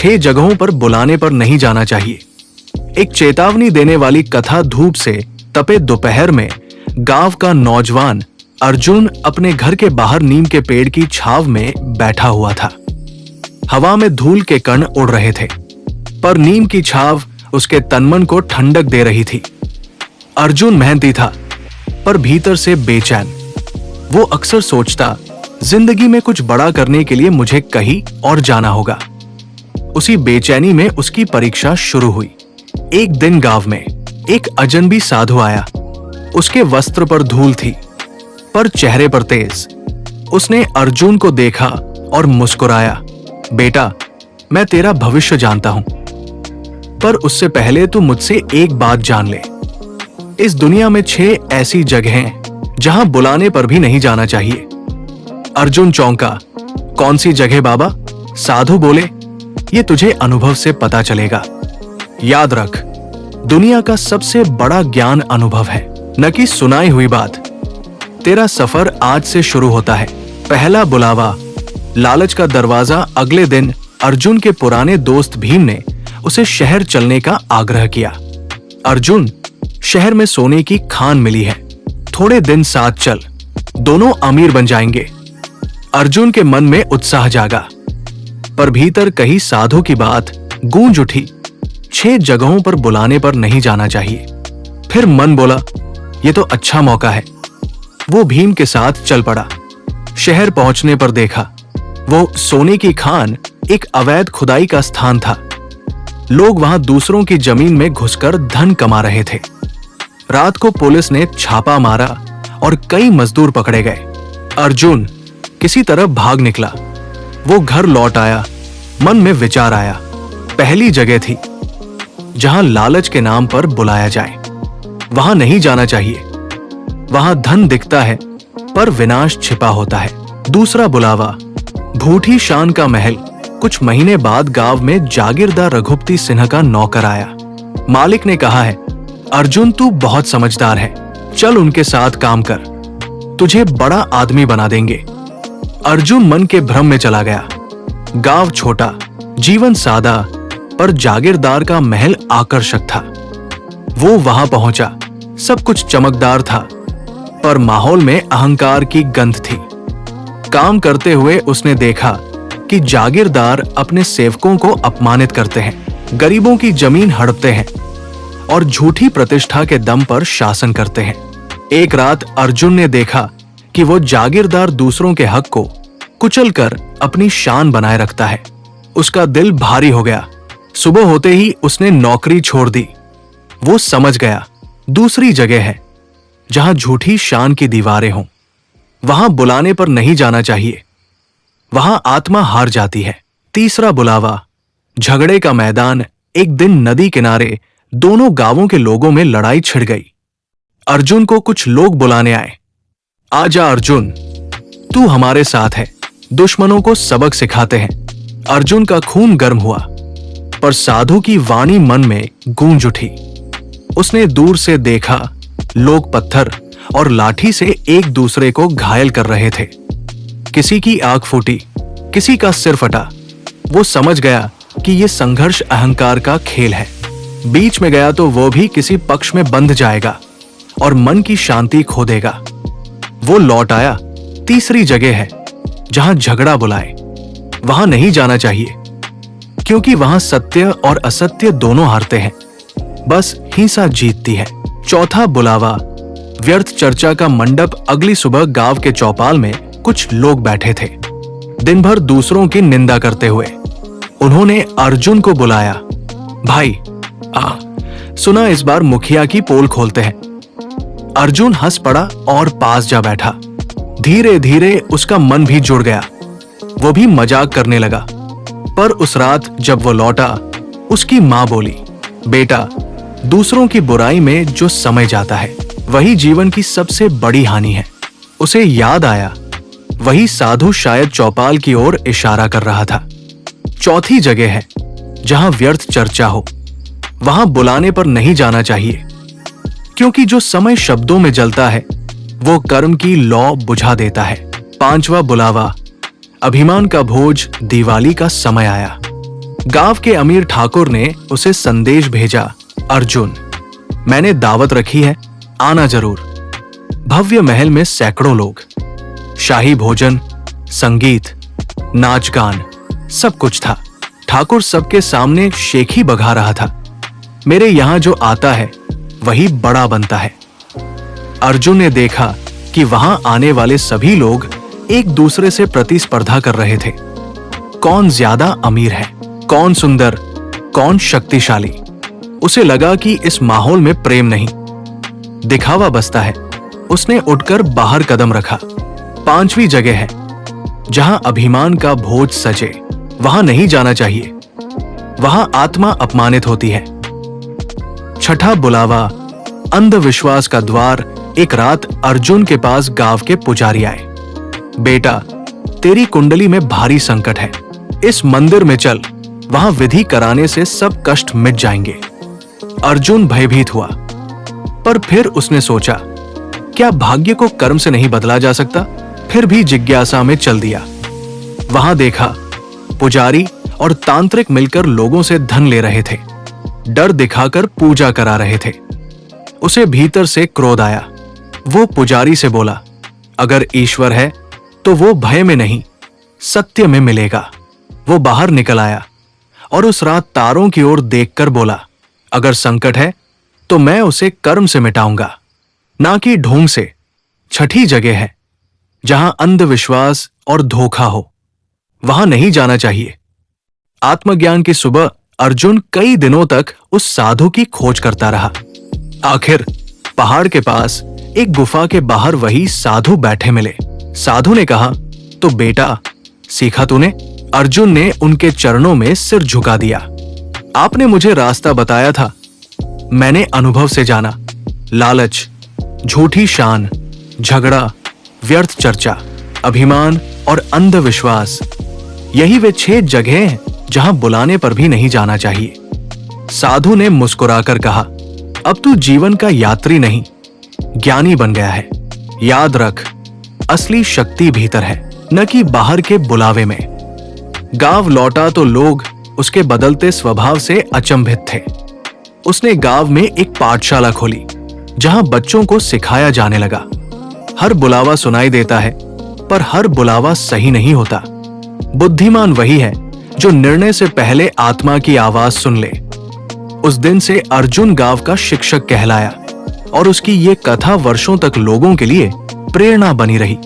6 जगहों पर बुलाने पर नहीं जाना चाहिए। एक चेतावनी देने वाली कथा। धूप से तपे दोपहर में गांव का नौजवान अर्जुन अपने घर के बाहर नीम के पेड़ की छांव में बैठा हुआ था। हवा में धूल के कण उड़ रहे थे, पर नीम की छांव उसके तनमन को ठंडक दे रही थी। अर्जुन मेहनती था, पर भीतर से बेचैन। वो अक्सर सोचता, जिंदगी में कुछ बड़ा करने के लिए मुझे कहीं और जाना होगा। उसी बेचैनी में उसकी परीक्षा शुरू हुई। एक दिन गांव में एक अजनबी साधु आया। उसके वस्त्र पर धूल थी, पर चेहरे पर तेज। उसने अर्जुन को देखा और मुस्कुराया। बेटा, मैं तेरा भविष्य जानता हूं, पर उससे पहले तू मुझसे एक बात जान ले। इस दुनिया में 6 ऐसी जगहें जहां बुलाने पर भी नहीं जाना चाहिए। अर्जुन चौंका। कौन सी जगह बाबा? साधु बोले, ये तुझे अनुभव से पता चलेगा। याद रख, दुनिया का सबसे बड़ा ज्ञान अनुभव है, न कि सुनाई हुई बात। तेरा सफर आज से शुरू होता है। पहला बुलावा। लालच का दरवाजा। अगले दिन अर्जुन के पुराने दोस्त भीम ने उसे शहर चलने का आग्रह किया। अर्जुन, शहर में सोने की खान मिली है, थोड़े दिन साथ चल, दोनों अमीर बन जाएंगे। अर्जुन के मन में उत्साह जागा, पर भीतर कहीं साधु की बात गूंज उठी। 6 जगहों पर बुलाने पर नहीं जाना चाहिए। फिर मन बोला, ये तो अच्छा मौका है। वो भीम के साथ चल पड़ा। शहर पहुंचने पर देखा, वो सोने की खान एक अवैध खुदाई का स्थान था। लोग वहां दूसरों की जमीन में घुसकर धन कमा रहे थे। रात को पुलिस ने छापा मारा और कई मजदूर पकड़े गए। अर्जुन किसी तरह भाग निकला। वो घर लौट आया। मन में विचार आया, पहली जगह थी जहां लालच के नाम पर बुलाया जाए, वहां नहीं जाना चाहिए। वहां धन दिखता है, पर विनाश छिपा होता है। दूसरा बुलावा। भूठी शान का महल। कुछ महीने बाद गांव में जागीरदार रघुपति सिन्हा का नौकर आया। मालिक ने कहा है, अर्जुन तू बहुत समझदार है, चल उनके साथ काम कर, तुझे बड़ा आदमी बना देंगे। अर्जुन मन के भ्रम में चला गया। गांव छोटा, जीवन सादा, पर जागीरदार का महल आकर्षक था। वो वहां पहुंचा। सब कुछ चमकदार था, पर माहौल में अहंकार की गंध थी। काम करते हुए उसने देखा कि जागीरदार अपने सेवकों को अपमानित करते हैं, गरीबों की जमीन हड़पते हैं और झूठी प्रतिष्ठा के दम पर शासन करते हैं। एक रात अर्जुन ने देखा कि वो जागीरदार दूसरों के हक को कुचलकर अपनी शान बनाए रखता है। उसका दिल भारी हो गया। सुबह होते ही उसने नौकरी छोड़ दी। वो समझ गया, दूसरी जगह है जहां झूठी शान की दीवारें हों, वहां बुलाने पर नहीं जाना चाहिए। वहां आत्मा हार जाती है। तीसरा बुलावा। झगड़े का मैदान। एक दिन नदी किनारे दोनों गांवों के लोगों में लड़ाई छिड़ गई। अर्जुन को कुछ लोग बुलाने आए। आजा अर्जुन, तू हमारे साथ है, दुश्मनों को सबक सिखाते हैं। अर्जुन का खून गर्म हुआ, पर साधु की वाणी मन में गूंज उठी। उसने दूर से देखा, लोग पत्थर और लाठी से एक दूसरे को घायल कर रहे थे। किसी की आंख फूटी, किसी का सिर फटा। वो समझ गया कि ये संघर्ष अहंकार का खेल है। बीच में गया तो वो भी किसी पक्ष में बंध जाएगा और मन की शांति खो देगा। वो लौट आया। तीसरी जगह है जहां झगड़ा बुलाए, वहां नहीं जाना चाहिए, क्योंकि वहां सत्य और असत्य दोनों हारते हैं, बस हिंसा जीतती है। चौथा बुलावा। व्यर्थ चर्चा का मंडप। अगली सुबह गांव के चौपाल में कुछ लोग बैठे थे, दिन भर दूसरों की निंदा करते हुए। उन्होंने अर्जुन को बुलाया। भाई सुना इस बार मुखिया की पोल खोलते हैं। अर्जुन हंस पड़ा और पास जा बैठा। धीरे धीरे उसका मन भी जुड़ गया। वो भी मजाक करने लगा। पर उस रात जब वो लौटा, उसकी मां बोली, बेटा, दूसरों की बुराई में जो समय जाता है वही जीवन की सबसे बड़ी हानि है। उसे याद आया, वही साधु शायद चौपाल की ओर इशारा कर रहा था। चौथी जगह है जहां व्यर्थ चर्चा हो, वहां बुलाने पर नहीं जाना चाहिए, क्योंकि जो समय शब्दों में जलता है वो कर्म की लौ बुझा देता है। पांचवा बुलावा। अभिमान का भोज। दिवाली का समय आया। गांव के अमीर ठाकुर ने उसे संदेश भेजा, अर्जुन, मैंने दावत रखी है, आना जरूर। भव्य महल में सैकड़ों लोग, शाही भोजन, संगीत, नाच गान, सब कुछ था। ठाकुर सबके सामने शेखी बघा रहा था, मेरे यहां जो आता है वही बड़ा बनता है। अर्जुन ने देखा कि वहां आने वाले सभी लोग एक दूसरे से प्रतिस्पर्धा कर रहे थे। कौन ज्यादा अमीर है, कौन सुंदर, कौन शक्तिशाली। उसे लगा कि इस माहौल में प्रेम नहीं, दिखावा बसता है। उसने उठकर बाहर कदम रखा। 5वीं जगह है जहां अभिमान का भोज सजे, वहां नहीं जाना चाहिए, वहां आत्मा अपमानित होती है। 6ठा बुलावा, अंधविश्वास का द्वार। एक रात अर्जुन के पास गांव के पुजारी आए। बेटा, तेरी कुंडली में भारी संकट है, इस मंदिर में चल, वहां विधि कराने से सब कष्ट मिट जाएंगे। अर्जुन भयभीत हुआ, पर फिर उसने सोचा, क्या भाग्य को कर्म से नहीं बदला जा सकता? फिर भी जिज्ञासा में चल दिया। वहां देखा, पुजारी और तांत्रिक मिलकर लोगों से धन ले रहे थे, डर दिखाकर पूजा करा रहे थे। उसे भीतर से क्रोध आया। वो पुजारी से बोला, अगर ईश्वर है तो वो भय में नहीं, सत्य में मिलेगा। वो बाहर निकल आया और उस रात तारों की ओर देखकर बोला, अगर संकट है तो मैं उसे कर्म से मिटाऊंगा, ना कि ढोंग से। 6ठी जगह है जहां अंधविश्वास और धोखा हो, वहां नहीं जाना चाहिए। आत्मज्ञान की सुबह अर्जुन कई दिनों तक उस साधु की खोज करता रहा। आखिर पहाड़ के पास एक गुफा के बाहर वही साधु बैठे मिले। साधु ने कहा, तो बेटा, सीखा तूने? अर्जुन ने उनके चरणों में सिर झुका दिया। आपने मुझे रास्ता बताया था, मैंने अनुभव से जाना। लालच, झूठी शान, झगड़ा, व्यर्थ चर्चा, अभिमान और अंधविश्वास, यही वे 6 जगह हैं जहां बुलाने पर भी नहीं जाना चाहिए। साधु ने मुस्कुराकर कहा, अब तू जीवन का यात्री नहीं, ज्ञानी बन गया है। याद रख, असली शक्ति भीतर है, न कि बाहर के बुलावे में। गांव लौटा तो लोग उसके बदलते स्वभाव से अचंभित थे। उसने गांव में एक पाठशाला खोली जहां बच्चों को सिखाया जाने लगा। हर बुलावा सुनाई देता है, पर हर बुलावा सही नहीं होता। बुद्धिमान वही है जो निर्णय से पहले आत्मा की आवाज सुन ले। उस दिन से अर्जुन गांव का शिक्षक कहलाया और उसकी ये कथा वर्षों तक लोगों के लिए प्रेरणा बनी रही।